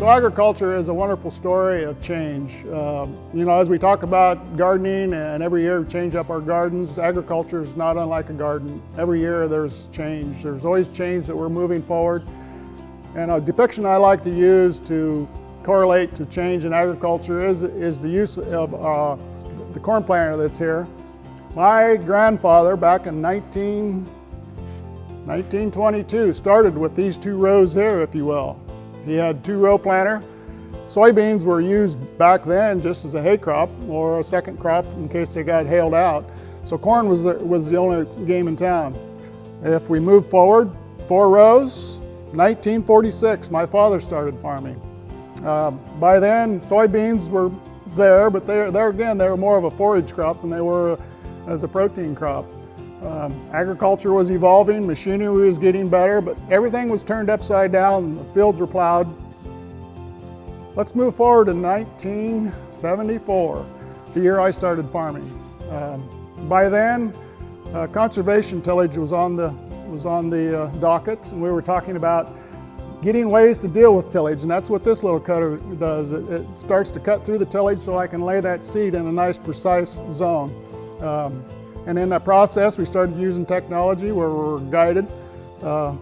So agriculture is a wonderful story of change. As we talk about gardening and every year we change up our gardens, agriculture is not unlike a garden. Every year there's change. There's always change that we're moving forward. And a depiction I like to use to correlate to change in agriculture is the use of the corn planter that's here. My grandfather back in 1922 started with these two rows here, if you will. He had two-row planter. Soybeans were used back then just as a hay crop or a second crop in case they got hailed out. So corn was the only game in town. If we move forward 4 rows, 1946, my father started farming. By then, soybeans were there, but they were more of a forage crop than they were as a protein crop. Agriculture was evolving, machinery was getting better, but everything was turned upside down and the fields were plowed. Let's move forward to 1974, the year I started farming. By then, conservation tillage was on the docket, and we were talking about getting ways to deal with tillage, and that's what this little cutter does. It starts to cut through the tillage so I can lay that seed in a nice precise zone. And in that process, we started using technology where we were guided.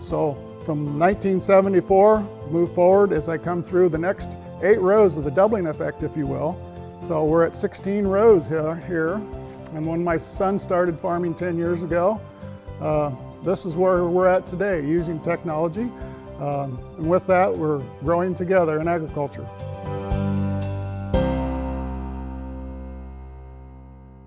So from 1974, move forward as I come through the next 8 rows of the doubling effect, if you will. So we're at 16 rows here. And when my son started farming 10 years ago, this is where we're at today, using technology. And with that, we're growing together in agriculture.